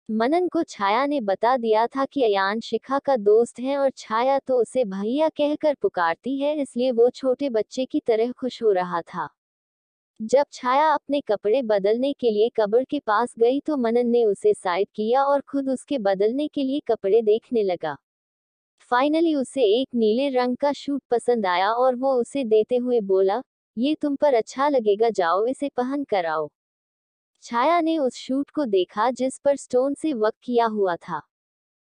मनन को छाया ने बता दिया था कि अयान शिखा का दोस्त है और छाया तो उसे भैया कहकर पुकारती है, इसलिए वो छोटे बच्चे की तरह खुश हो रहा था। जब छाया अपने कपड़े बदलने के लिए कबर्ड के पास गई तो मनन ने उसे साइड किया और खुद उसके बदलने के लिए कपड़े देखने लगा। फाइनली उसे एक नीले रंग का सूट पसंद आया और वो उसे देते हुए बोला, ये तुम पर अच्छा लगेगा, जाओ इसे पहन कर आओ। छाया ने उस सूट को देखा जिस पर स्टोन से वर्क किया हुआ था।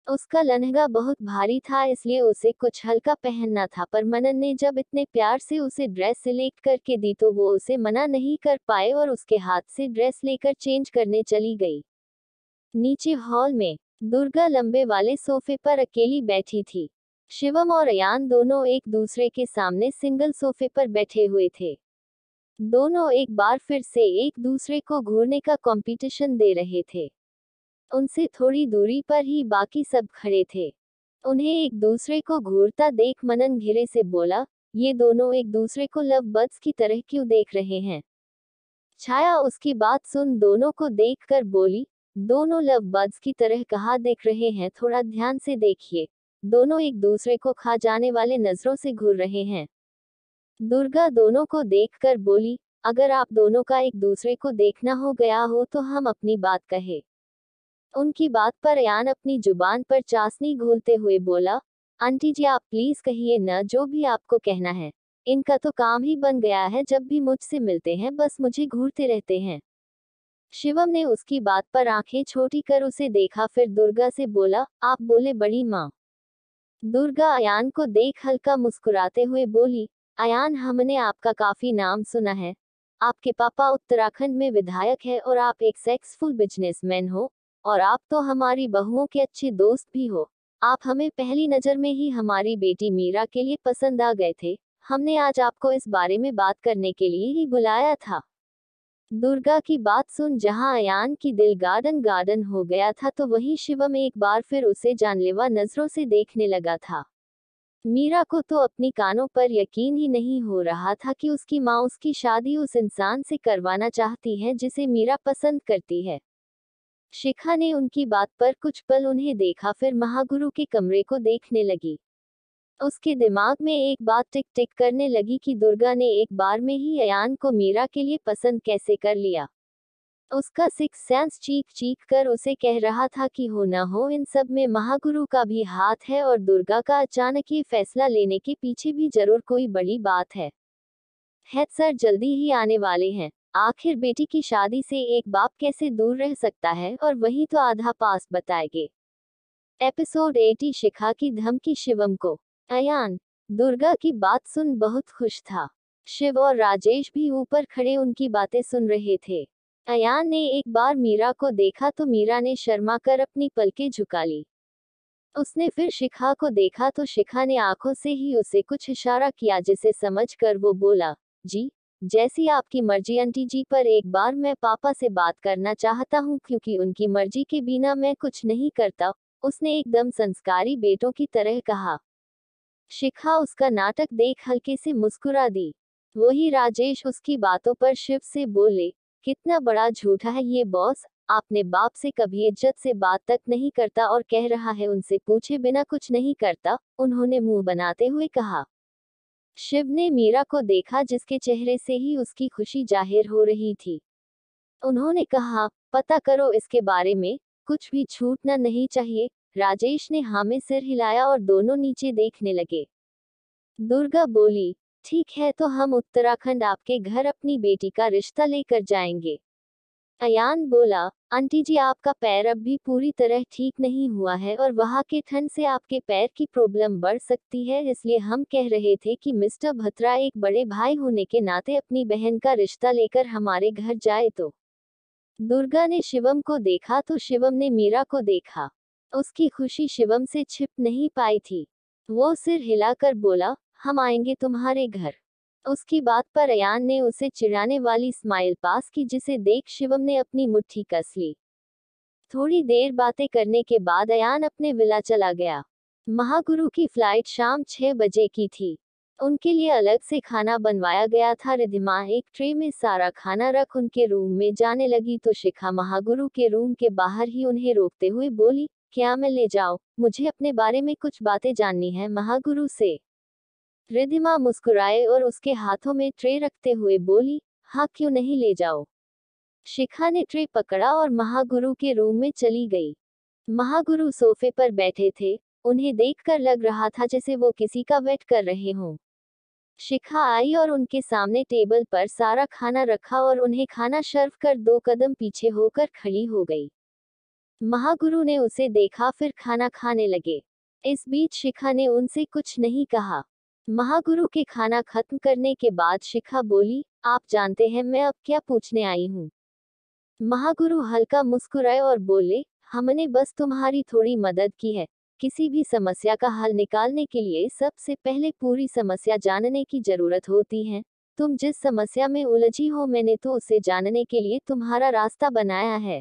उसका लहंगा बहुत भारी था इसलिए उसे कुछ हल्का पहनना था, पर मनन ने जब इतने प्यार से उसे ड्रेस सिलेक्ट करके दी तो वो उसे मना नहीं कर पाए और उसके हाथ से ड्रेस लेकर चेंज करने चली गई। नीचे हॉल में दुर्गा लंबे वाले सोफे पर अकेली बैठी थी। शिवम और अयान दोनों एक दूसरे के सामने सिंगल सोफे पर बैठे हुए थे। दोनों एक बार फिर से एक दूसरे को घूरने का कंपटीशन दे रहे थे। उनसे थोड़ी दूरी पर ही बाकी सब खड़े थे। उन्हें एक दूसरे को घूरता देख मनन घिरे से बोला, ये दोनों एक दूसरे को लव बर्ड्स की तरह क्यों देख रहे हैं। छाया उसकी बात सुन दोनों को देखकर बोली, दोनों लव बर्ड्स की तरह कहाँ देख रहे हैं, थोड़ा ध्यान से देखिए, दोनों एक दूसरे को खा जाने वाले नजरों से घूर रहे हैं। दुर्गा दोनों को देखकर बोली, अगर आप दोनों का एक दूसरे को देखना हो गया हो तो हम अपनी बात कहे। उनकी बात पर अयान अपनी जुबान पर चाशनी घोलते हुए बोला, आंटी जी आप प्लीज कहिए न, जो भी आपको कहना है। इनका तो काम ही बन गया है, जब भी मुझसे मिलते हैं बस मुझे घूरते रहते हैं। शिवम ने उसकी बात पर आंखें छोटी कर उसे देखा, फिर दुर्गा से बोला, आप बोले बड़ी माँ। दुर्गा अयान को देख हल्का मुस्कुराते हुए बोली, अयान हमने आपका काफी नाम सुना है। आपके पापा उत्तराखंड में विधायक है और आप एक सक्सेसफुल बिजनेसमैन हो, और आप तो हमारी बहुओं के अच्छे दोस्त भी हो। आप हमें पहली नजर में ही हमारी बेटी मीरा के लिए पसंद आ गए थे। हमने आज आपको इस बारे में बात करने के लिए ही बुलाया था। दुर्गा की बात सुन जहां अयान की दिल गार्डन गार्डन हो गया था तो वहीं शिवम एक बार फिर उसे जानलेवा नजरों से देखने लगा था। मीरा को तो अपनी कानों पर यकीन ही नहीं हो रहा था कि उसकी माँ उसकी शादी उस इंसान से करवाना चाहती है जिसे मीरा पसंद करती है। शिखा ने उनकी बात पर कुछ पल उन्हें देखा, फिर महागुरु के कमरे को देखने लगी। उसके दिमाग में एक बात टिक टिक करने लगी कि दुर्गा ने एक बार में ही अयान को मीरा के लिए पसंद कैसे कर लिया। उसका सिक्स सेंस चीख चीख कर उसे कह रहा था कि हो न हो इन सब में महागुरु का भी हाथ है और दुर्गा का अचानक ये फैसला लेने के पीछे भी जरूर कोई बड़ी बात है। सर जल्दी ही आने वाले हैं। आखिर बेटी की शादी से एक बाप कैसे दूर रह सकता है, और वही तो आधा पास बताएंगे। एपिसोड 80 शिखा की धमकी शिवम को। अयान दुर्गा की बात सुन बहुत खुश था। शिव और राजेश भी ऊपर खड़े उनकी बातें सुन रहे थे। अयान ने एक बार मीरा को देखा तो मीरा ने शर्मा कर अपनी पलकें झुका ली। उसने फिर शिखा को देखा तो शिखा ने आंखों से ही उसे कुछ इशारा किया जिसे समझकर वो बोला, जी जैसी आपकी मर्जी आंटी जी, पर एक बार मैं पापा से बात करना चाहता हूँ क्योंकि उनकी मर्जी के बिना मैं कुछ नहीं करता। उसने एकदम संस्कारी बेटों की तरह कहा। शिखा उसका नाटक देख हल्के से मुस्कुरा दी। वही राजेश उसकी बातों पर शिव से बोले, कितना बड़ा झूठा है ये बॉस, आपने बाप से कभी इज्जत से बात तक नहीं करता और कह रहा है उनसे पूछे बिना कुछ नहीं करता। उन्होंने मुंह बनाते हुए कहा। शिव ने मीरा को देखा जिसके चेहरे से ही उसकी खुशी जाहिर हो रही थी। उन्होंने कहा, पता करो इसके बारे में, कुछ भी छूटना नहीं चाहिए। राजेश ने हाँ में सिर हिलाया और दोनों नीचे देखने लगे। दुर्गा बोली, ठीक है तो हम उत्तराखंड आपके घर अपनी बेटी का रिश्ता लेकर जाएंगे। अयान बोला, आंटी जी आपका पैर अब भी पूरी तरह ठीक नहीं हुआ है और वहाँ के ठंड से आपके पैर की प्रॉब्लम बढ़ सकती है, इसलिए हम कह रहे थे कि मिस्टर भत्रा एक बड़े भाई होने के नाते अपनी बहन का रिश्ता लेकर हमारे घर जाए तो। दुर्गा ने शिवम को देखा तो शिवम ने मीरा को देखा। उसकी खुशी शिवम से छिप नहीं पाई थी। वो सिर हिलाकर बोला, हम आएंगे तुम्हारे घर। उसकी बात पर अयान ने उसे चिढ़ाने वाली स्माइल पास की, जिसे देख शिवम ने अपनी मुट्ठी कस ली। थोड़ी देर बातें करने के बाद अयान अपने विला चला गया। महागुरु की फ्लाइट शाम 6 बजे की थी। उनके लिए अलग से खाना बनवाया गया था। रिद्धिमा एक ट्रे में सारा खाना रख उनके रूम में जाने लगी तो शिखा महागुरु के रूम के बाहर ही उन्हें रोकते हुए बोली, क्या मैं ले जाऊं? मुझे अपने बारे में कुछ बातें जाननी है महागुरु से। रिद्धिमा मुस्कुराए और उसके हाथों में ट्रे रखते हुए बोली, हाँ क्यों नहीं, ले जाओ। शिखा ने ट्रे पकड़ा और महागुरु के रूम में चली गई। महागुरु सोफे पर बैठे थे। उन्हें देखकर लग रहा था जैसे वो किसी का वेट कर रहे हों। शिखा आई और उनके सामने टेबल पर सारा खाना रखा और उन्हें खाना सर्व कर 2 कदम पीछे होकर खड़ी हो गई। महागुरु ने उसे देखा, फिर खाना खाने लगे। इस बीच शिखा ने उनसे कुछ नहीं कहा। महागुरु के खाना खत्म करने के बाद शिखा बोली, आप जानते हैं मैं अब क्या पूछने आई हूँ? महागुरु हल्का मुस्कुराए और बोले, हमने बस तुम्हारी थोड़ी मदद की है। किसी भी समस्या का हल निकालने के लिए सबसे पहले पूरी समस्या जानने की जरूरत होती है। तुम जिस समस्या में उलझी हो, मैंने तो उसे जानने के लिए तुम्हारा रास्ता बनाया है।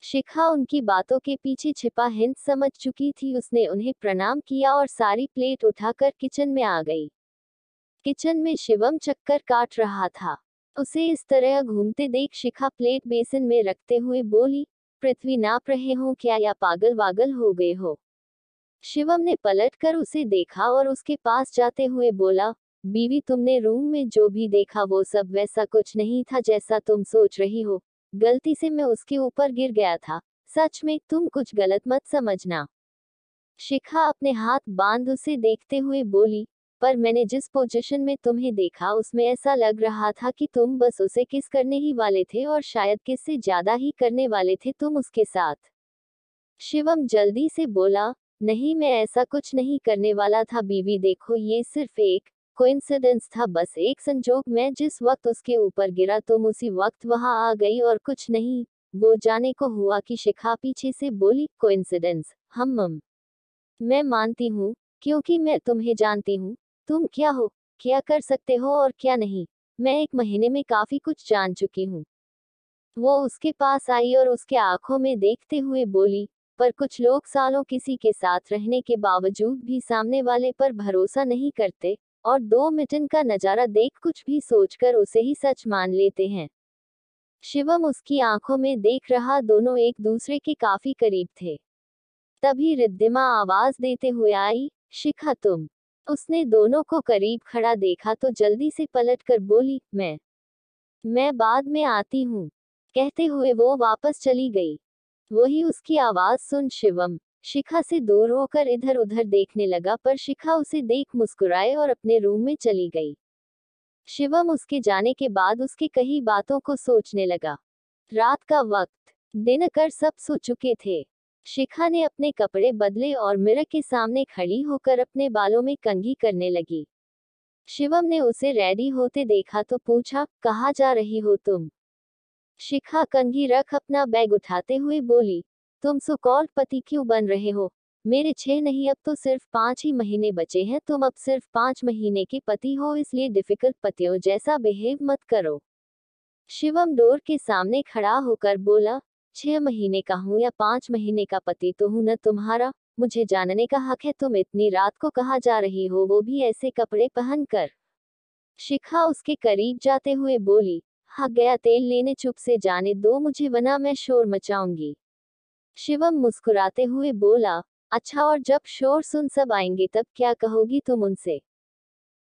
शिखा उनकी बातों के पीछे छिपा हिंट समझ चुकी थी। उसने उन्हें प्रणाम किया और सारी प्लेट उठाकर किचन में आ गई। किचन में शिवम चक्कर काट रहा था। उसे इस तरह घूमते देख शिखा प्लेट बेसिन में रखते हुए बोली, पृथ्वी नाप रहे हो क्या या पागल वागल हो गए हो? शिवम ने पलटकर उसे देखा और उसके पास जाते हुए बोला, बीवी तुमने रूम में जो भी देखा वो सब वैसा कुछ नहीं था जैसा तुम सोच रही हो। गलती से मैं उसके ऊपर गिर गया था। सच में तुम कुछ गलत मत समझना। शिखा अपने हाथ बांध उसे देखते हुए बोली, पर मैंने जिस पोजीशन में तुम्हें देखा उसमें ऐसा लग रहा था कि तुम बस उसे किस करने ही वाले थे और शायद किस से ज्यादा ही करने वाले थे तुम उसके साथ। शिवम जल्दी से बोला, नहीं मैं ऐसा कुछ नहीं करने वाला था बीवी, देखो ये सिर्फ एक कोइंसिडेंस था, बस एक संजोग। मैं जिस वक्त उसके ऊपर गिरा तुम उसी वक्त वहां आ गई और कुछ नहीं। वो जाने को हुआ कि शिखा पीछे से बोली, कोइंसिडेंस? मैं मानती हूँ, क्योंकि मैं तुम्हें जानती हूँ। तुम क्या हो, क्या कर सकते हो और क्या नहीं। मैं 1 महीने में काफी कुछ जान चुकी हूँ। वो उसके पास आई और उसके आंखों में देखते हुए बोली, पर कुछ लोग सालों किसी के साथ रहने के बावजूद भी सामने वाले पर भरोसा नहीं करते और 2 मिनट का नजारा देख कुछ भी सोचकर उसे ही सच मान लेते हैं। शिवम उसकी आंखों में देख रहा, दोनों एक दूसरे के काफी करीब थे। तभी रिद्धिमा आवाज देते हुए आई, शिखा तुम। उसने दोनों को करीब खड़ा देखा तो जल्दी से पलटकर बोली, मैं बाद में आती हूँ। कहते हुए वो वापस चली गई। वही उसकी आवाज सुन शिवम शिखा से दूर होकर इधर उधर देखने लगा, पर शिखा उसे देख मुस्कुराए और अपने रूम में चली गई। शिवम उसके जाने के बाद उसकी कई बातों को सोचने लगा। रात का वक्त, दिन कर सब सो चुके थे। शिखा ने अपने कपड़े बदले और मिरर के सामने खड़ी होकर अपने बालों में कंघी करने लगी। शिवम ने उसे रेडी होते देखा तो पूछा, कहाँ जा रही हो तुम? शिखा कंघी रख अपना बैग उठाते हुए बोली, तुम सो कॉल्ड पति क्यों बन रहे हो? मेरे 6 नहीं अब तो सिर्फ 5 ही महीने बचे हैं। तुम अब सिर्फ 5 महीने के पति हो, इसलिए डिफिकल्ट पतियों जैसा बिहेव मत करो। शिवम डोर के सामने खड़ा होकर बोला, 6 महीने का हूँ या 5 महीने का पति तो हूँ न तुम्हारा। मुझे जानने का हक है तुम इतनी रात को कहाँ जा रही हो, वो भी ऐसे कपड़े पहनकर। शिखा उसके करीब जाते हुए बोली, हाँ गया तेल लेने, चुप से जाने दो मुझे वरना मैं शोर मचाऊंगी। शिवम मुस्कुराते हुए बोला, अच्छा और जब शोर सुन सब आएंगे तब क्या कहोगी तुम उनसे?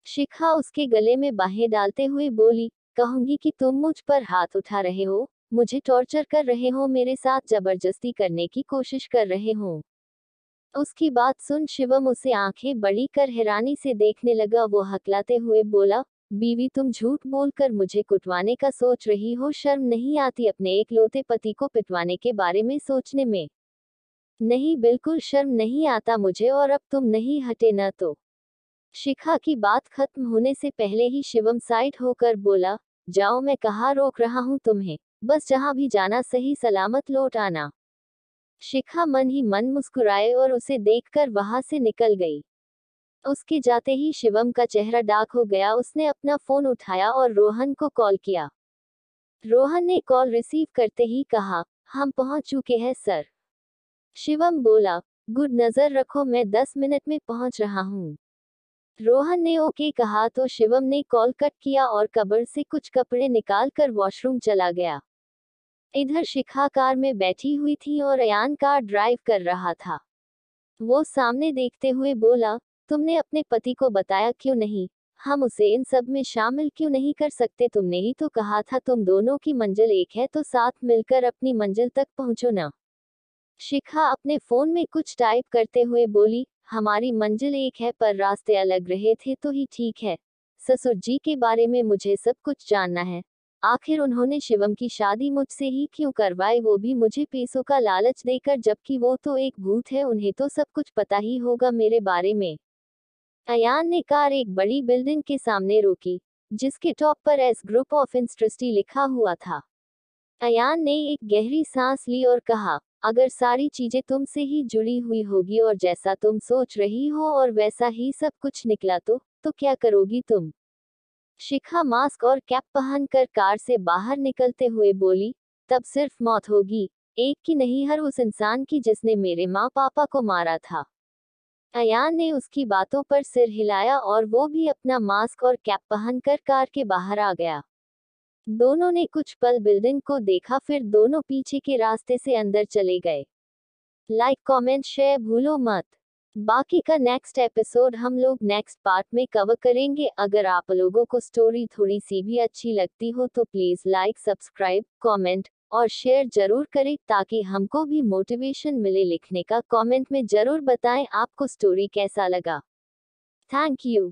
शिखा उसके गले में बाहें डालते हुए बोली, कहूंगी कि तुम मुझ पर हाथ उठा रहे हो, मुझे टॉर्चर कर रहे हो, मेरे साथ जबरदस्ती करने की कोशिश कर रहे हो। उसकी बात सुन शिवम उसे आंखें बड़ी कर हैरानी से देखने लगा। वो हकलाते हुए बोला, बीवी तुम झूठ बोलकर मुझे कुटवाने का सोच रही हो? शर्म नहीं आती अपने एकलौते पति को पिटवाने के बारे में सोचने में? नहीं, बिल्कुल शर्म नहीं आता मुझे, और अब तुम नहीं हटे न तो। शिखा की बात खत्म होने से पहले ही शिवम साइड होकर बोला, जाओ मैं कहाँ रोक रहा हूँ तुम्हें, बस जहाँ भी जाना सही सलामत लौट आना। शिखा मन ही मन मुस्कुराए और उसे देखकर वहां से निकल गई। उसके जाते ही शिवम का चेहरा डार्क हो गया। उसने अपना फोन उठाया और रोहन को कॉल किया। रोहन ने कॉल रिसीव करते ही कहा, हम पहुंच चुके हैं सर। शिवम बोला, गुड, नजर रखो, मैं 10 मिनट में पहुंच रहा हूं। रोहन ने ओके कहा तो शिवम ने कॉल कट किया और कबर्ड से कुछ कपड़े निकाल कर वॉशरूम चला गया। इधर शिखा कार में बैठी हुई थी और अयान कार ड्राइव कर रहा था। वो सामने देखते हुए बोला, तुमने अपने पति को बताया क्यों नहीं? हम उसे इन सब में शामिल क्यों नहीं कर सकते? तुमने ही तो कहा था तुम दोनों की मंजिल एक है, तो साथ मिलकर अपनी मंजिल तक पहुंचो ना। शिखा अपने फोन में कुछ टाइप करते हुए बोली, हमारी मंजिल एक है पर रास्ते अलग रहे थे तो ही ठीक है। ससुर जी के बारे में मुझे सब कुछ जानना है। आखिर उन्होंने शिवम की शादी मुझसे ही क्यों करवाई, वो भी मुझे पैसों का लालच देकर, जबकि वो तो एक भूत है, उन्हें तो सब कुछ पता ही होगा मेरे बारे में। अयान ने कार एक बड़ी बिल्डिंग के सामने रोकी, जिसके टॉप पर एस ग्रुप ऑफ इंडस्ट्री लिखा हुआ था। अयान ने एक गहरी सांस ली और कहा, अगर सारी चीजें तुमसे ही जुड़ी हुई होगी और जैसा तुम सोच रही हो और वैसा ही सब कुछ निकला तो क्या करोगी तुम? शिखा मास्क और कैप पहनकर कार से बाहर निकलते हुए बोली, तब सिर्फ मौत होगी, एक की नहीं, हर उस इंसान की जिसने मेरे माँ पापा को मारा था। अयान ने उसकी बातों पर सिर हिलाया और वो भी अपना मास्क और कैप पहनकर कार के बाहर आ गया। दोनों ने कुछ पल बिल्डिंग को देखा, फिर दोनों पीछे के रास्ते से अंदर चले गए। लाइक कमेंट शेयर भूलो मत। बाकी का नेक्स्ट एपिसोड हम लोग नेक्स्ट पार्ट में कवर करेंगे। अगर आप लोगों को स्टोरी थोड़ी सी भी अच्छी लगती हो तो प्लीज लाइक, सब्सक्राइब, कमेंट और शेयर जरूर करें, ताकि हमको भी मोटिवेशन मिले लिखने का। कमेंट में जरूर बताएं आपको स्टोरी कैसा लगा। Thank you.